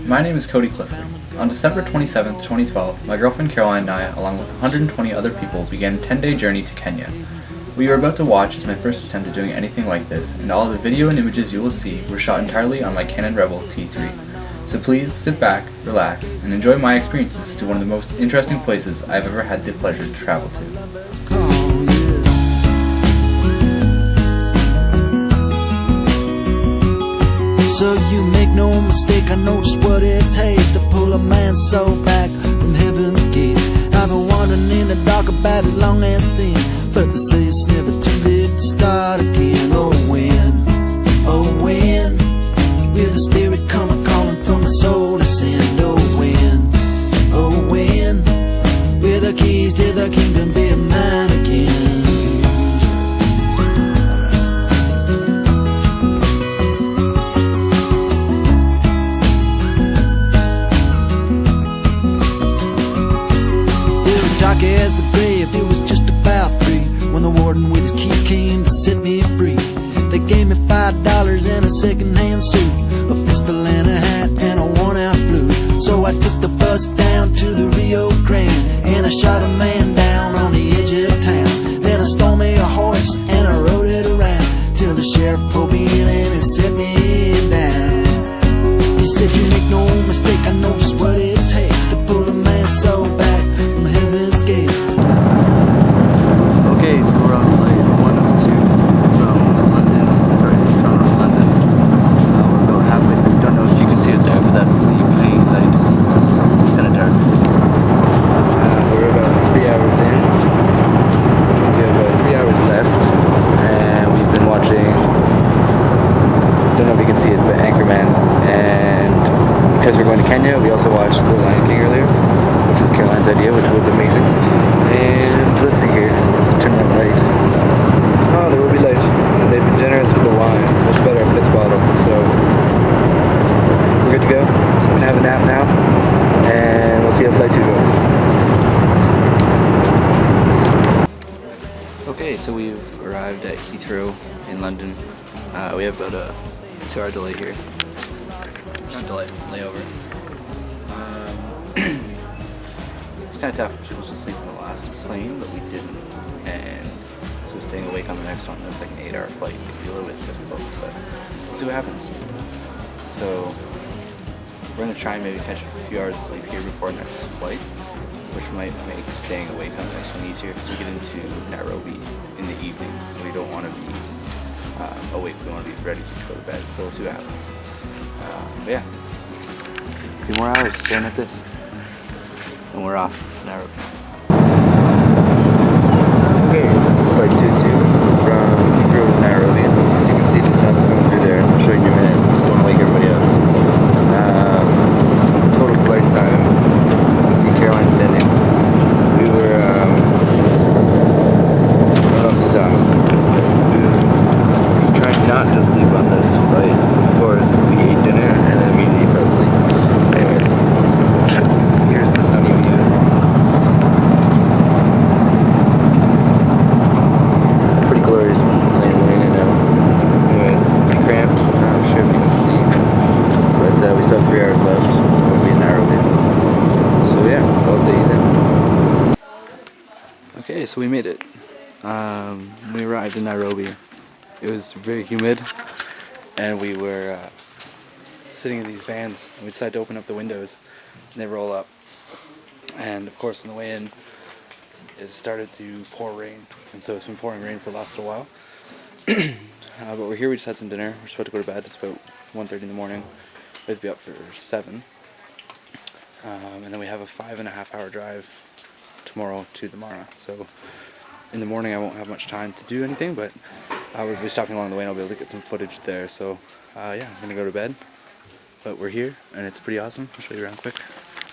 My name is Cody Clifford. On December 27, 2012, my girlfriend Caroline and I, along with 120 other people, began a 10-day journey to Kenya. What you are about to watch is my first attempt at doing anything like this, and all the video and images you will see were shot entirely on my Canon Rebel T3. So please sit back, relax, and enjoy my experiences to one of the most interesting places I've ever had the pleasure to travel to. So you make no mistake, I know just what it takes to pull a man's soul back from heaven's gates. I've been wandering in the dark about it long and thin, but they say it's never too late to start again. Oh when will the spirit come a-calling from the soul to send? Oh when will the keys to the kingdom be mine again? Dark as the grave, it was just about 3 when the warden with his key came to set me free. They gave me $5 and a second-hand suit, a pistol and a hat and a worn-out blue. So I took the bus down to the Rio Grande and I shot a man down on the edge of town. Then I stole me a horse and I rode it around till the sheriff pulled me in and he set me down. He said, you make no mistake, I know just what it takes to pull a man's soul back from heaven's gates. Okay, so we're on flight 102 from London, sorry, from Toronto to London. We're about halfway through. Don't know if you can see it there, but that's the plane light. It's kind of dark. We're about 3 hours in. We have about 3 hours left, and we've been watching, don't know if you can see it, but Anchorman. And because we're going to Kenya, we also watched The Lion King earlier, which was Caroline's idea, which was amazing. And let's see here, turn that light. Oh, there will be light. And they've been generous with the wine, much better, 5th bottle. So we're good to go. I'm gonna have a nap now, and we'll see how flight 2 goes. Okay, so we've arrived at Heathrow in London. We have about a 2-hour delay here. Not delay, layover. It's kind of tough. We're supposed to sleep on the last plane, but we didn't. And so staying awake on the next one, that's like an 8-hour flight. It can be a little bit difficult, but we'll see what happens. So we're going to try and maybe catch a few hours of sleep here before next flight, which might make staying awake on the next one easier because we get into Nairobi in the evening, so we don't want to be awake. We want to be ready to go to bed, so we'll see what happens. But yeah, a few more hours staring at this, and we're off to Nairobi. Okay, this is flight 22 from Heathrow to Nairobi. As you can see, the sun's going through there. I'll show you in a minute. Just don't wake everybody up. Total flight time. You can see Caroline standing. We were, I don't know if you saw. We tried not to sleep on this flight. Of course, we ate dinner and then immediately fell asleep. Anyways, here's the sunny view. Pretty glorious when the plane went in and out. Anyways, pretty cramped. I'm not sure if you can see. But we still have 3 hours left. We'll be in Nairobi. So yeah, I'll update you then. Okay, so we made it. We arrived in Nairobi. It was very humid, and we were sitting in these vans, and we decided to open up the windows, and they roll up. And of course, on the way in, it started to pour rain, and so it's been pouring rain for the last little while. But we're here, we just had some dinner, we're supposed to go to bed, it's about 1:30 in the morning, we have to be up for 7. And then we have a 5.5-hour drive tomorrow to the Mara. So in the morning I won't have much time to do anything, but we'll be stopping along the way and I'll be able to get some footage there. So yeah, I'm gonna go to bed, but we're here and it's pretty awesome. I'll show you around quick. I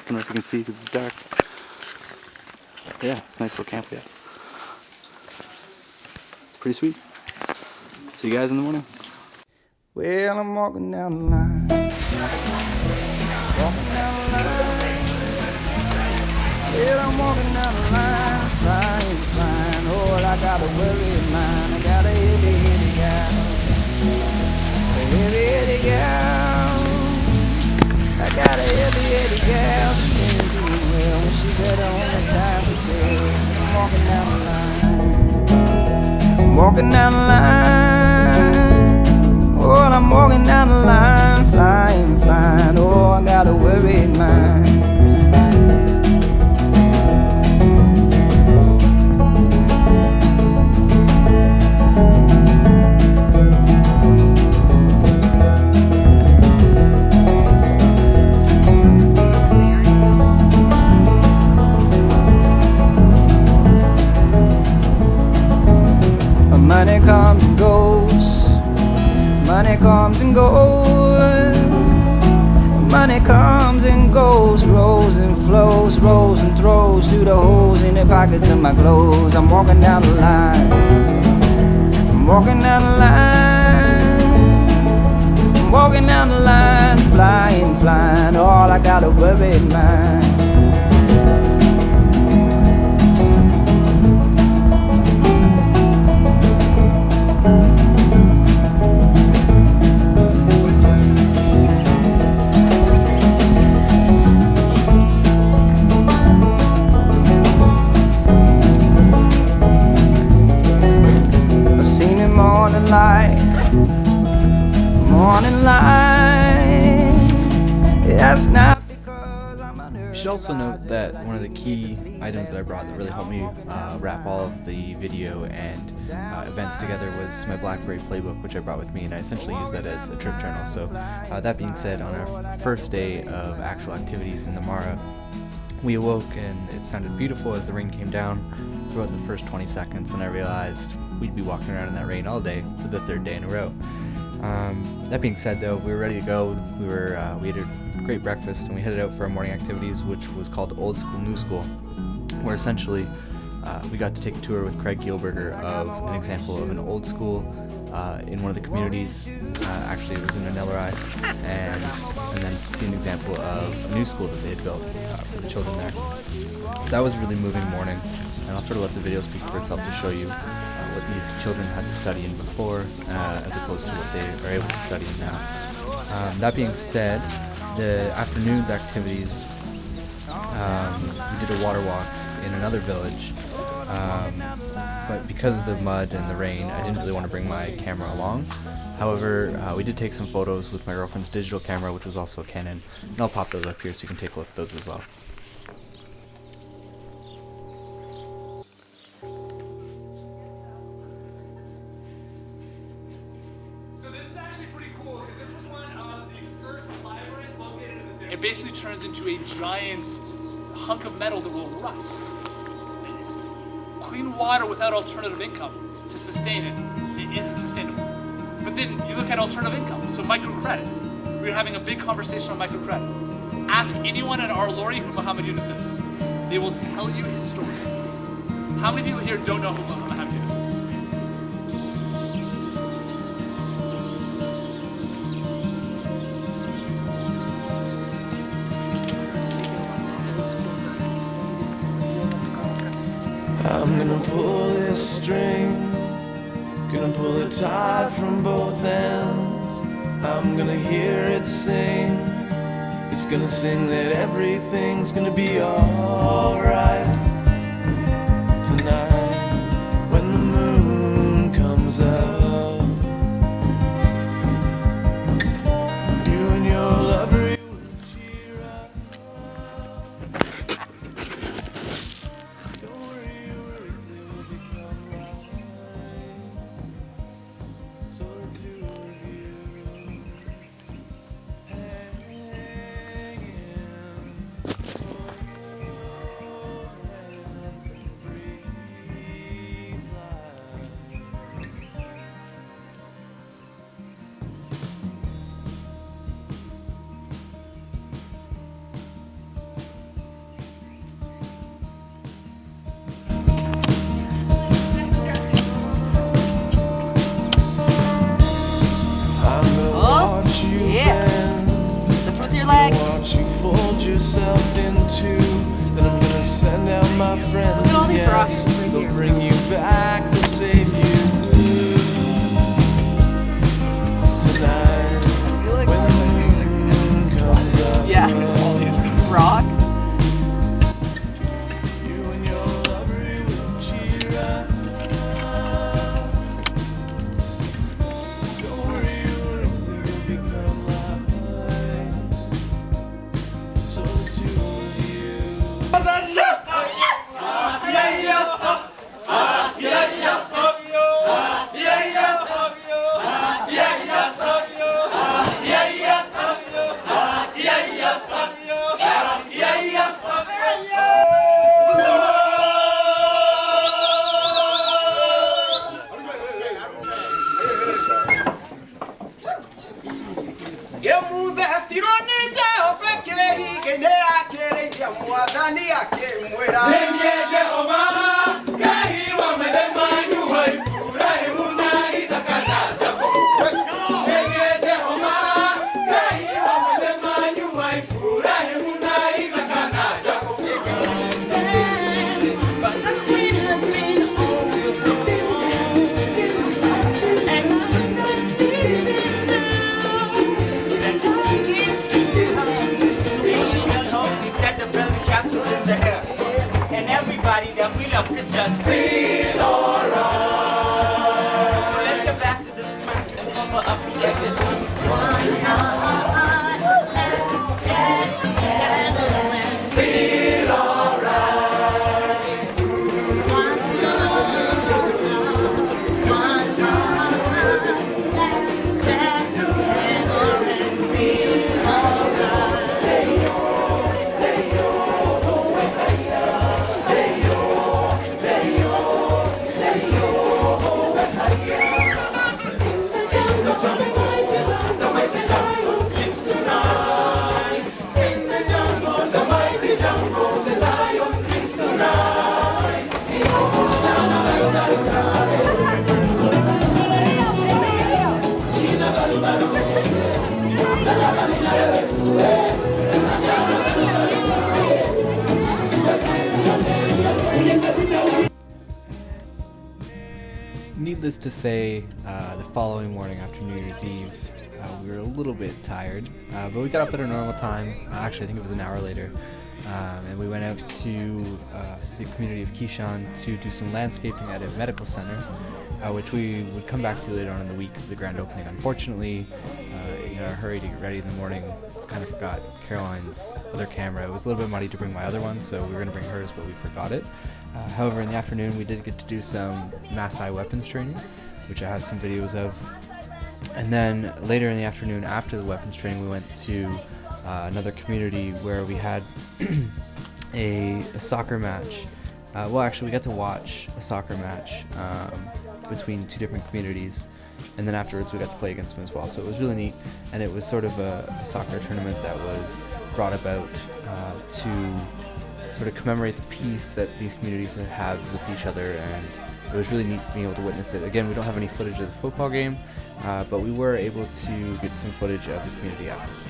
don't know if you can see because it's dark. Yeah, it's a nice little camp, yeah. Pretty sweet. See you guys in the morning. Well, I'm walking down the line. Walking down the line. Well, I'm walking down the line, flying, flying. Oh, I got a worried mind. I got a heavy, heavy gal. A heavy, heavy gal. I got a heavy gal, she ain't doing well. When she got on the time to tell. I'm walking down the line. I'm walking down the line. Oh, I'm walking down the line, flying, flying. Oh, I got a worried mind. Money comes and goes. Money comes and goes. Money comes and goes. Rolls and flows, rolls and throws through the holes in the pockets of my clothes. I'm walking down the line. I'm walking down the line. I'm walking down the line, flying, flying. All I got a worried mind. Morning light. That's not because I'm a nerd. You should also note that one of the key items that I brought that really helped me wrap all of the video and events together was my BlackBerry playbook, which I brought with me, and I essentially used that as a trip journal. So that being said, on our first day of actual activities in the Mara, we awoke and it sounded beautiful as the rain came down throughout the first 20 seconds, and I realized we'd be walking around in that rain all day for the third day in a row. That being said, though, we were ready to go. We ate a great breakfast and we headed out for our morning activities, which was called Old School, New School, where essentially we got to take a tour with Craig Gielberger of an example of an old school in one of the communities. Actually, it was in Anellerai, and then see an example of a new school that they had built for the children there. That was a really moving morning, and I'll sort of let the video speak for itself to show you what these children had to study in before, as opposed to what they are able to study in now. That being said, the afternoon's activities, we did a water walk in another village, but because of the mud and the rain, I didn't really want to bring my camera along. However, we did take some photos with my girlfriend's digital camera, which was also a Canon, and I'll pop those up here so you can take a look at those as well. It basically turns into a giant hunk of metal that will rust. Clean water without alternative income to sustain it isn't sustainable. But then you look at alternative income, so microcredit. We're having a big conversation on microcredit. Ask anyone at Our Lori who Muhammad Yunus is. They will tell you his story. How many people here don't know who Muhammad Yunus is? I'm gonna pull this string, gonna pull it tight from both ends. I'm gonna hear it sing. It's gonna sing that everything's gonna be alright tonight when the moon comes up. You and your lover, you will cheer up. Don't worry, your worries, they will become right. So the two of you hanging for your hands and breathe life. I'm gonna watch you bend, Lift with your legs. watch you fold yourself in two. Then I'm gonna send out my friends. Look at all these yes, rocks right they'll here. bring you back, they'll save you tonight feel like when the moon comes up. Yeah. just feel alright. So let's get back to this crack and cover up the exit wounds. Feel alright. The mighty jungle sleeps tonight. In the jungle, the mighty jungle, the lion sleeps tonight. Needless to say, the following morning after New Year's Eve, we were a little bit tired, but we got up at our normal time. Actually, I think it was an hour later, and we went out to the community of Keyshawn to do some landscaping at a medical center, which we would come back to later on in the week of the grand opening. Unfortunately, in our hurry to get ready in the morning, kind of forgot Caroline's other camera. It was a little bit muddy to bring my other one, so we were going to bring hers, but we forgot it. However, in the afternoon, we did get to do some Maasai weapons training, which I have some videos of. And then later in the afternoon, after the weapons training, we went to another community where we had a soccer match. Well, actually, we got to watch a soccer match between two different communities, and then afterwards we got to play against them as well. So it was really neat, and it was sort of a soccer tournament that was brought about to sort of commemorate the peace that these communities have with each other, and it was really neat being able to witness it. Again, we don't have any footage of the football game, but we were able to get some footage of the community afterwards.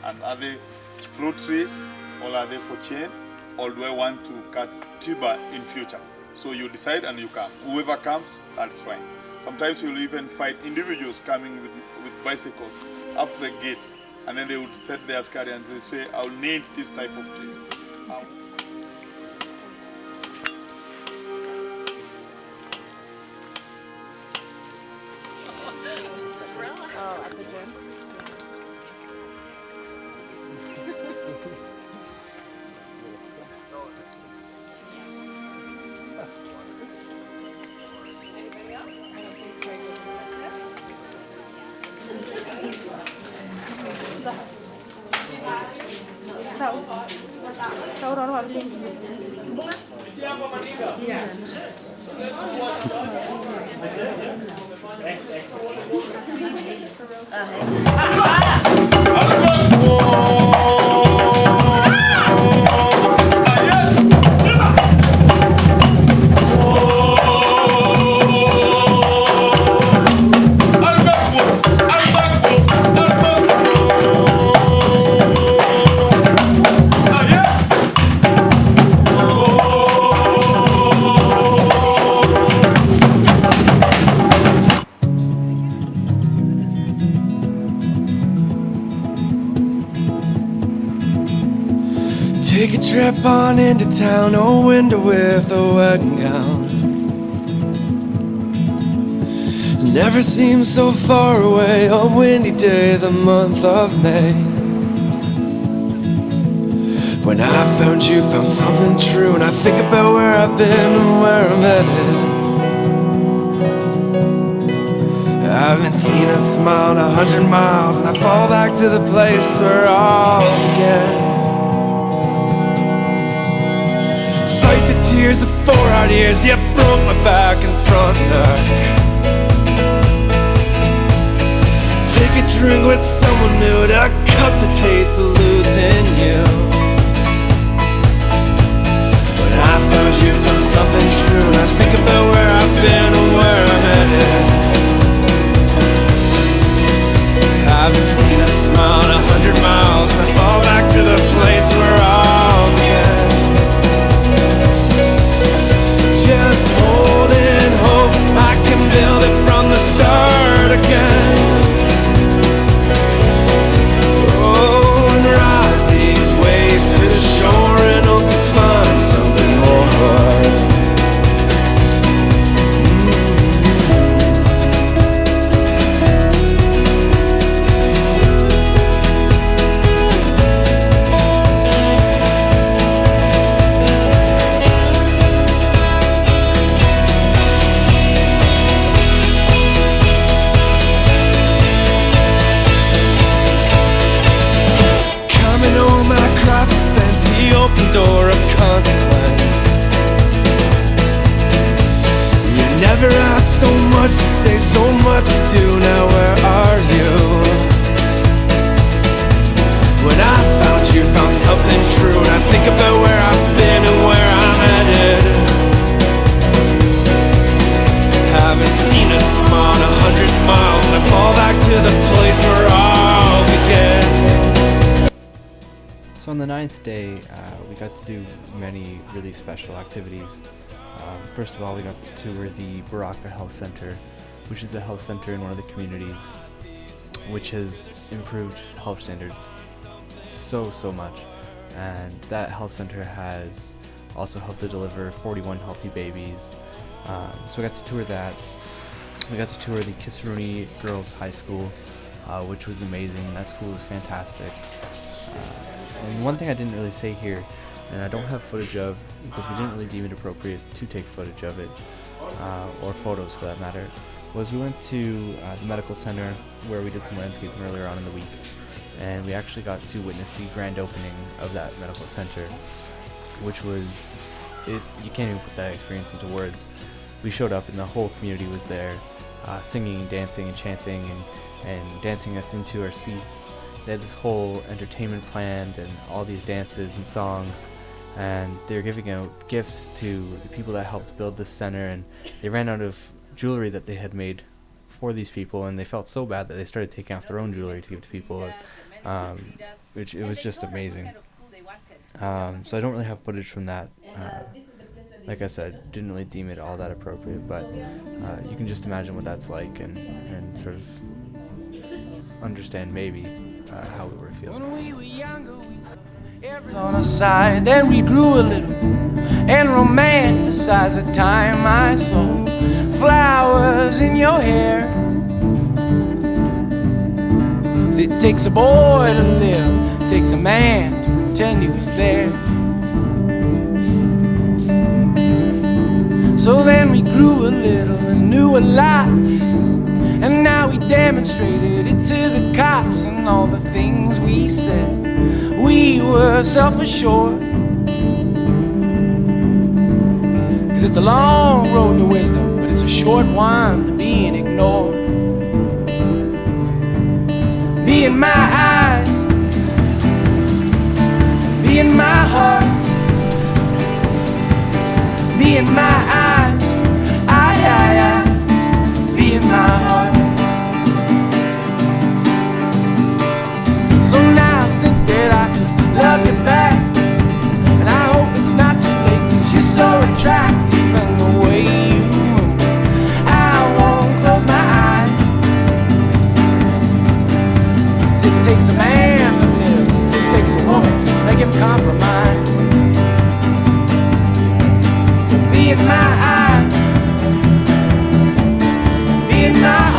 And are they fruit trees, or are they for chain, or do I want to cut timber in future? So you decide and you come. Whoever comes, that's fine. Sometimes you'll even find individuals coming with bicycles up to the gate, and then they would set their scary and they say, I'll need this type of trees. At the gym. Tahu orang harus Take a trip on into town, oh winter with a wedding gown. Never seemed so far away, a windy day, the month of May. When I found you, found something true, and I think about where I've been and where I'm headed. I haven't seen a smile in 100 miles, and I fall back to the place where it all began. Fight the tears of 4 hard years, yeah, broke my back and front neck. Take a drink with someone new to cut the taste of losing you. When I found you, found something true, and I think about where I've been and where I'm headed. I haven't seen a smile in 100 miles, and I fall back to the place where all began. Just holding hope, I can build it from the start again. Oh, and ride these waves to the shore and hope to find something more. Open door of consequence. You never had so much to say, so much to do. Now where are you? When I found you, found something true, and I think about where I've been and where I'm headed. Haven't seen a smile in 100 miles, and I fall back to the place where all began. So on the 9th day, we got to do many really special activities. First of all, we got to tour the Baraka Health Center, which is a health center in one of the communities, which has improved health standards so much. And that health center has also helped to deliver 41 healthy babies. So we got to tour that. We got to tour the Kisaruni Girls High School, which was amazing. That school is fantastic. And one thing I didn't really say here, and I don't have footage of, because we didn't really deem it appropriate to take footage of it, or photos for that matter, was we went to the medical center where we did some landscaping earlier on in the week, and we actually got to witness the grand opening of that medical center, which was, you can't even put that experience into words. We showed up and the whole community was there, singing, dancing, and chanting, and dancing us into our seats. They had this whole entertainment planned and all these dances and songs, and they were giving out gifts to the people that helped build this center, and they ran out of jewelry that they had made for these people, and they felt so bad that they started taking off their own jewelry to give to people, which it was just amazing. So I don't really have footage from that. Like I said, didn't really deem it all that appropriate, but you can just imagine what that's like and sort of understand maybe how we were feeling. When we were younger, on our side, then we grew a little and romanticized the time I saw flowers in your hair. 'Cause it takes a boy to live, it takes a man to pretend he was there. So then we grew a little and knew a lot, and now we demonstrated it to the cops, and all the things we said, we were self-assured. 'Cause it's a long road to wisdom, but it's a short one to being ignored. Be in my eyes, be in my heart, be in my eyes, be in my heart. So now I think that I can love you back, and I hope it's not too late, 'cause you're so attractive and the way you move, I won't close my eyes. 'Cause it takes a man to live, it takes a woman to make him compromise. So be in my eyes, be in my heart.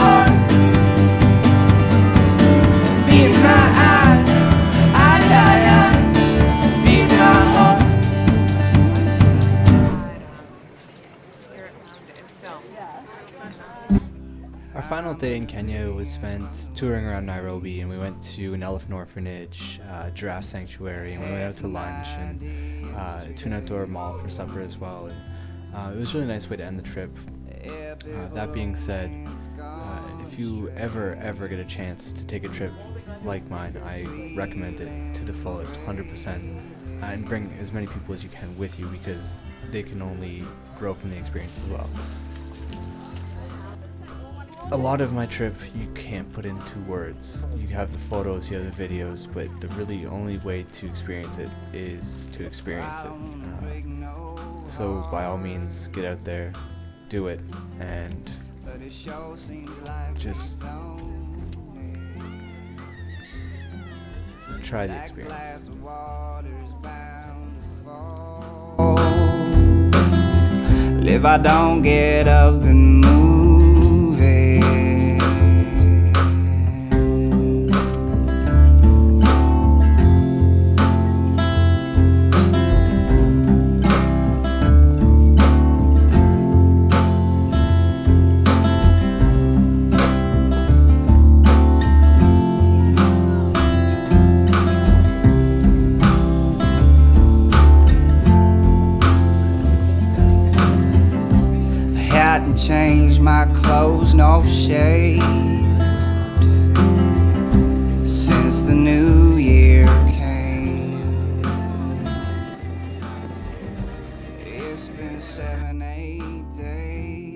meet my eye, meet my heart. Our final day in Kenya was spent touring around Nairobi, and we went to an elephant orphanage, giraffe sanctuary, and we went out to lunch and to an outdoor mall for supper as well. And, it was a really nice way to end the trip. That being said, if you ever get a chance to take a trip like mine, I recommend it to the fullest, 100%, and bring as many people as you can with you, because they can only grow from the experience as well. A lot of my trip you can't put into words. You have the photos, you have the videos, but the really only way to experience it is to experience it. So by all means, get out there, do it, and just try the experience. If I don't get up and move it, change my clothes, no shade, since the new year came. It's been 7-8 days.